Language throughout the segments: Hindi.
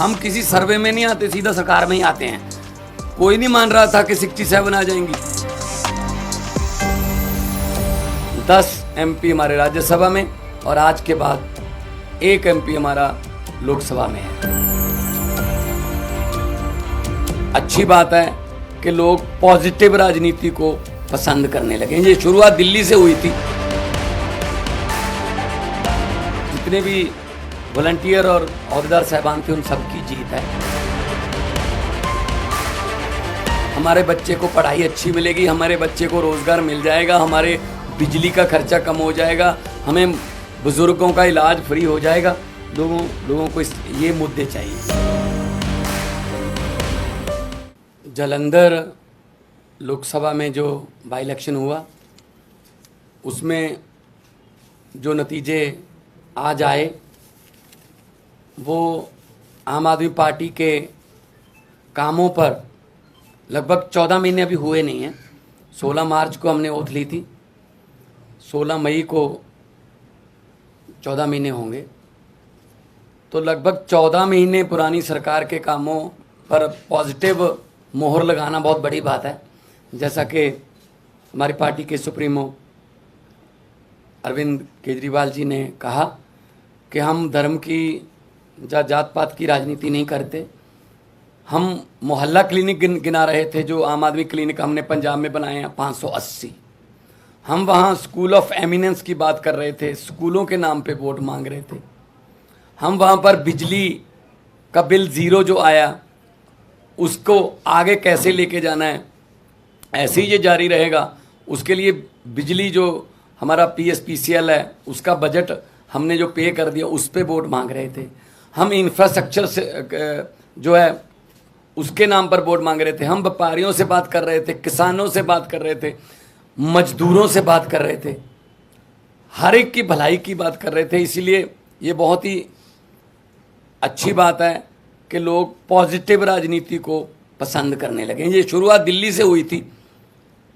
हम किसी सर्वे में नहीं आते, सीधा सरकार में ही आते हैं। कोई नहीं मान रहा था कि 67 आ जाएंगी। 10 MP हमारे राज्यसभा में और आज के बाद 1 MP हमारा लोकसभा में है। अच्छी बात है कि लोग पॉजिटिव राजनीति को पसंद करने लगे। ये शुरुआत दिल्ली से हुई थी। जितने भी वॉलंटियर और अहदेदार साहबान थे उन सबकी जीत है। हमारे बच्चे को पढ़ाई अच्छी मिलेगी, हमारे बच्चे को रोजगार मिल जाएगा, हमारे बिजली का खर्चा कम हो जाएगा, हमें बुजुर्गों का इलाज फ्री हो जाएगा। लोगों को ये मुद्दे चाहिए। जालंधर लोकसभा में जो बाई इलेक्शन हुआ उसमें जो नतीजे आज आए वो आम आदमी पार्टी के कामों पर लगभग 14 महीने अभी हुए नहीं हैं। 16 मार्च को हमने ओथ ली थी, 16 मई को 14 महीने होंगे, तो लगभग 14 महीने पुरानी सरकार के कामों पर पॉजिटिव मोहर लगाना बहुत बड़ी बात है। जैसा कि हमारी पार्टी के सुप्रीमो अरविंद केजरीवाल जी ने कहा कि हम धर्म की या जात पात की राजनीति नहीं करते। हम मोहल्ला क्लिनिक गिना रहे थे, जो आम आदमी क्लिनिक हमने पंजाब में बनाए हैं 580। हम वहाँ स्कूल ऑफ एमिनेंस की बात कर रहे थे, स्कूलों के नाम पे वोट मांग रहे थे। हम वहाँ पर बिजली का बिल 0 जो आया उसको आगे कैसे लेके जाना है, ऐसे ही ये जारी रहेगा। उसके लिए बिजली जो हमारा PSPCL है उसका बजट हमने जो पे कर दिया उस पे वोट मांग रहे थे। हम इंफ्रास्ट्रक्चर से जो है उसके नाम पर वोट मांग रहे थे। हम व्यापारियों से बात कर रहे थे, किसानों से बात कर रहे थे, मजदूरों से बात कर रहे थे, हर एक की भलाई की बात कर रहे थे। इसीलिए ये बहुत ही अच्छी बात है कि लोग पॉजिटिव राजनीति को पसंद करने लगे। ये शुरुआत दिल्ली से हुई थी,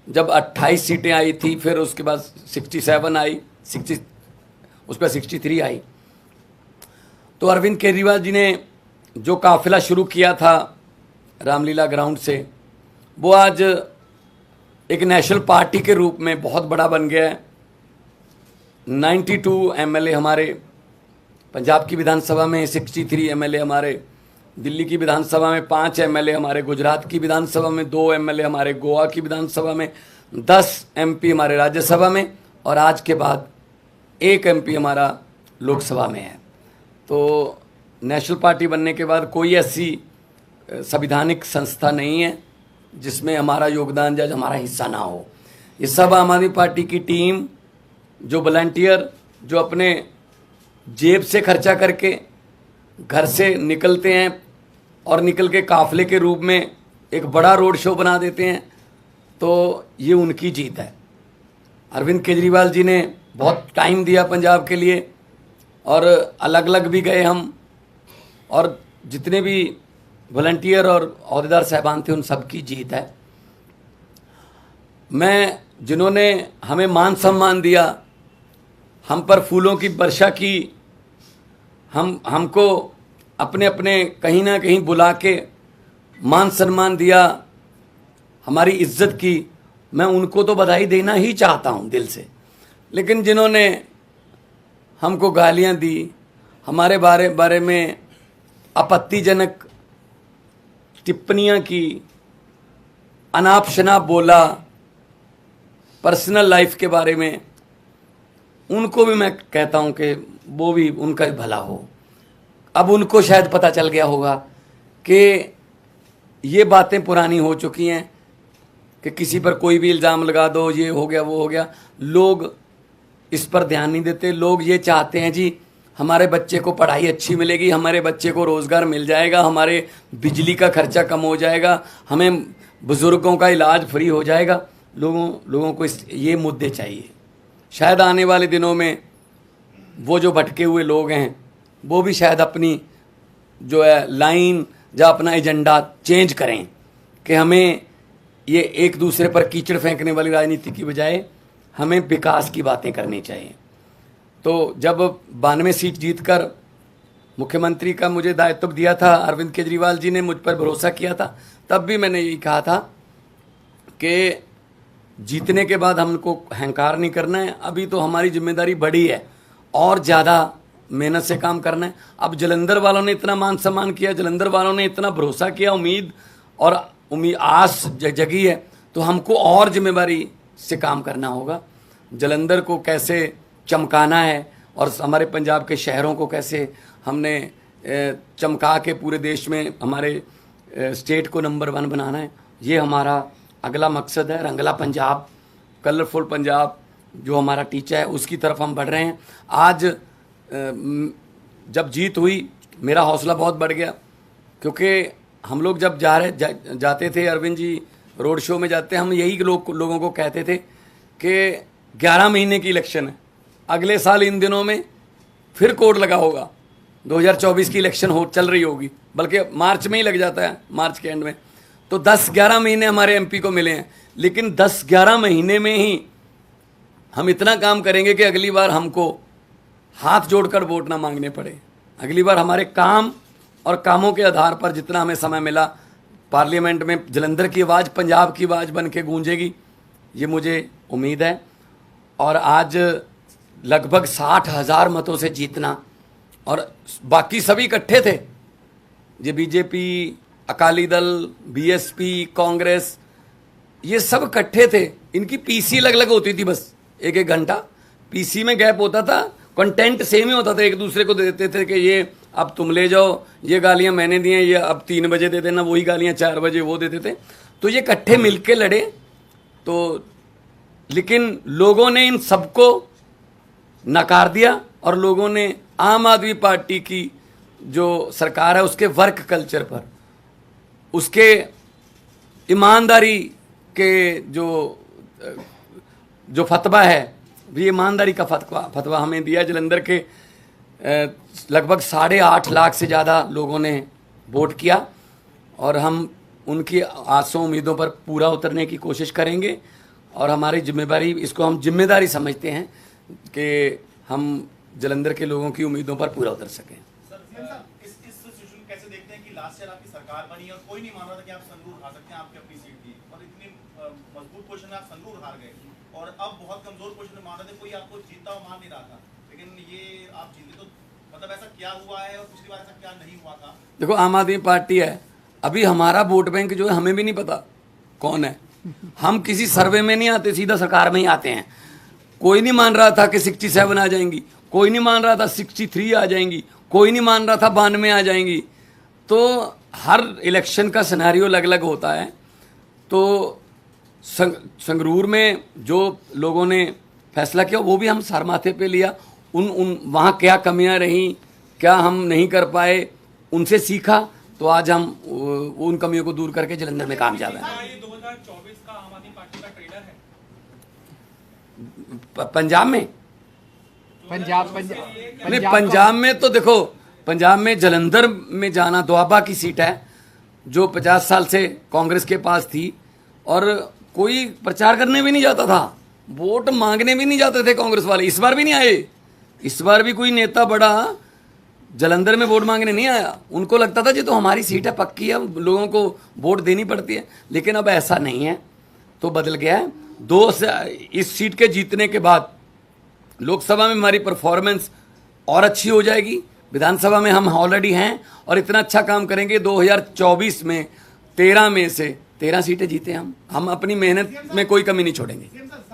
जब 28 सीटें आई थी, फिर उसके बाद 67 आई, 60 उस पर 63 आई। तो अरविंद केजरीवाल जी ने जो काफिला शुरू किया था रामलीला ग्राउंड से, वो आज एक नेशनल पार्टी के रूप में बहुत बड़ा बन गया है। 92 MLA हमारे पंजाब की विधानसभा में, 63 MLA हमारे दिल्ली की विधानसभा में, 5 MLA हमारे गुजरात की विधानसभा में, 2 MLA हमारे गोवा की विधानसभा में, 10 MP हमारे राज्यसभा में और आज के बाद 1 MP हमारा लोकसभा में है। तो नेशनल पार्टी बनने के बाद कोई ऐसी संवैधानिक संस्था नहीं है जिसमें हमारा योगदान या हमारा हिस्सा ना हो। ये सब आम आदमी पार्टी की टीम, जो वॉलंटियर जो अपने जेब से खर्चा करके घर से निकलते हैं और निकल के काफिले के रूप में एक बड़ा रोड शो बना देते हैं, तो ये उनकी जीत है। अरविंद केजरीवाल जी ने बहुत टाइम दिया पंजाब के लिए और अलग अलग भी गए हम, और जितने भी वॉलंटियर और अहदेदार साहबान थे उन सबकी जीत है। मैं जिन्होंने हमें मान सम्मान दिया, हम पर फूलों की वर्षा की, हमको अपने अपने कहीं ना कहीं बुला के मान सम्मान दिया, हमारी इज्जत की, मैं उनको तो बधाई देना ही चाहता हूं दिल से। लेकिन जिन्होंने हमको गालियां दी, हमारे बारे में आपत्तिजनक टिप्पणियां की, अनाप शनाप बोला, पर्सनल लाइफ के बारे में, उनको भी मैं कहता हूं कि वो भी उनका भी भला हो। अब उनको शायद पता चल गया होगा कि ये बातें पुरानी हो चुकी हैं कि किसी पर कोई भी इल्ज़ाम लगा दो, ये हो गया वो हो गया। लोग इस पर ध्यान नहीं देते। लोग ये चाहते हैं जी हमारे बच्चे को पढ़ाई अच्छी मिलेगी, हमारे बच्चे को रोज़गार मिल जाएगा, हमारे बिजली का खर्चा कम हो जाएगा, हमें बुज़ुर्गों का इलाज फ्री हो जाएगा। लोगों को ये मुद्दे चाहिए। शायद आने वाले दिनों में वो जो भटके हुए लोग हैं वो भी शायद अपनी जो है लाइन या अपना एजेंडा चेंज करें कि हमें ये एक दूसरे पर कीचड़ फेंकने वाली राजनीति की बजाय हमें विकास की बातें करनी चाहिए। तो जब 92 सीट जीतकर मुख्यमंत्री का मुझे दायित्व दिया था, अरविंद केजरीवाल जी ने मुझ पर भरोसा किया था, तब भी मैंने यही कहा था कि जीतने के बाद हमको अहंकार नहीं करना है, अभी तो हमारी जिम्मेदारी बड़ी है और ज़्यादा मेहनत से काम करना है। अब जलंधर वालों ने इतना मान सम्मान किया, जलंधर वालों ने इतना भरोसा किया, उम्मीद आस जगी है, तो हमको और जिम्मेदारी से काम करना होगा। जलंधर को कैसे चमकाना है और हमारे पंजाब के शहरों को कैसे हमने चमका के पूरे देश में हमारे स्टेट को नंबर 1 बनाना है, ये हमारा अगला मकसद है। रंगला पंजाब, कलरफुल पंजाब जो हमारा टीचा है, उसकी तरफ हम बढ़ रहे हैं। आज जब जीत हुई मेरा हौसला बहुत बढ़ गया, क्योंकि हम लोग जब जाते थे, अरविंद जी रोड शो में जाते, हम यही लोगों को कहते थे कि 11 महीने की इलेक्शन है, अगले साल इन दिनों में फिर कोड लगा होगा, 2024 की इलेक्शन चल रही होगी, बल्कि मार्च में ही लग जाता है, मार्च के एंड में। तो 10-11 महीने हमारे एमपी को मिले हैं, लेकिन 10-11 महीने में ही हम इतना काम करेंगे कि अगली बार हमको हाथ जोड़कर वोट ना मांगने पड़े। अगली बार हमारे काम और कामों के आधार पर जितना हमें समय मिला, पार्लियामेंट में जलंधर की आवाज़ पंजाब की आवाज़ बन के गूंजेगी, ये मुझे उम्मीद है। और आज लगभग 60,000 मतों से जीतना, और बाकी सभी इकट्ठे थे, ये बीजेपी, अकाली दल, बीएसपी, कांग्रेस, ये सब इकट्ठे थे। इनकी पीसी अलग अलग होती थी, बस एक घंटा पीसी में गैप होता था, कंटेंट सेम ही होता था, एक दूसरे को दे देते थे कि ये अब तुम ले जाओ, ये गालियां मैंने दी हैं, ये अब 3 बजे दे देना, वही गालियां 4 बजे वो देते थे। तो ये इकट्ठे मिलके लड़े, तो लेकिन लोगों ने इन सबको नकार दिया और लोगों ने आम आदमी पार्टी की जो सरकार है उसके वर्क कल्चर पर, उसके ईमानदारी के जो फतवा है, ये ईमानदारी का फतवा हमें दिया। जलंधर के लगभग 8.5 लाख से ज़्यादा लोगों ने वोट किया और हम उनकी आसों उम्मीदों पर पूरा उतरने की कोशिश करेंगे। और हमारी जिम्मेदारी, इसको हम जिम्मेदारी समझते हैं कि हम जलंधर के लोगों की उम्मीदों पर पूरा उतर सकें। इस सिचुएशन कैसे देखते हैं कि लास्ट ईयर आपकी सरकार बनी और कोई नहीं मान रहा था कि आप संगरूर हार सकते हैं, आपकी अपनी सीट थी और इतनी मजबूत पोजीशन में आप संगरूर हार गए, और अब बहुत कमजोर पोजीशन में मान रहे थे, कोई आपको जीतता हुआ मान नहीं रहा था, लेकिन ये आप जीते, तो मतलब ऐसा क्या हुआ है और पिछली बार ऐसा क्या नहीं हुआ था? देखो, आम आदमी पार्टी है, अभी हमारा वोट बैंक जो है हमें भी नहीं पता कौन है। हम किसी सर्वे में नहीं आते, सीधा सरकार में ही आते हैं। कोई नहीं मान रहा था कि 67 आ जाएंगी, कोई नहीं मान रहा था 63 आ जाएंगी, कोई नहीं मान रहा था 92 आ जाएंगी। तो हर इलेक्शन का सिनेरियो अलग अलग होता है। तो संगरूर में जो लोगों ने फैसला किया वो भी हम सर माथे पे लिया। वहाँ क्या कमियां रहीं, क्या हम नहीं कर पाए, उनसे सीखा, तो आज हम उन कमियों को दूर करके जलंधर में कामयाब हैं। ये 2024 का आम आदमी पार्टी का ट्रेलर है पंजाब में। पंजाब में तो देखो, पंजाब में जलंधर में जाना दोआबा की सीट है जो 50 साल से कांग्रेस के पास थी, और कोई प्रचार करने भी नहीं जाता था, वोट मांगने भी नहीं जाते थे कांग्रेस वाले। इस बार भी नहीं आए, इस बार भी कोई नेता बड़ा जलंधर में वोट मांगने नहीं आया। उनको लगता था जी तो हमारी सीट है, पक्की है, लोगों को वोट देनी पड़ती है। लेकिन अब ऐसा नहीं है, तो बदल गया है। इस सीट के जीतने के बाद लोकसभा में हमारी परफॉर्मेंस और अच्छी हो जाएगी, विधानसभा में हम ऑलरेडी हैं और इतना अच्छा काम करेंगे। 2024 में 13 में से 13 सीटें जीते हम अपनी मेहनत में कोई कमी नहीं छोड़ेंगे।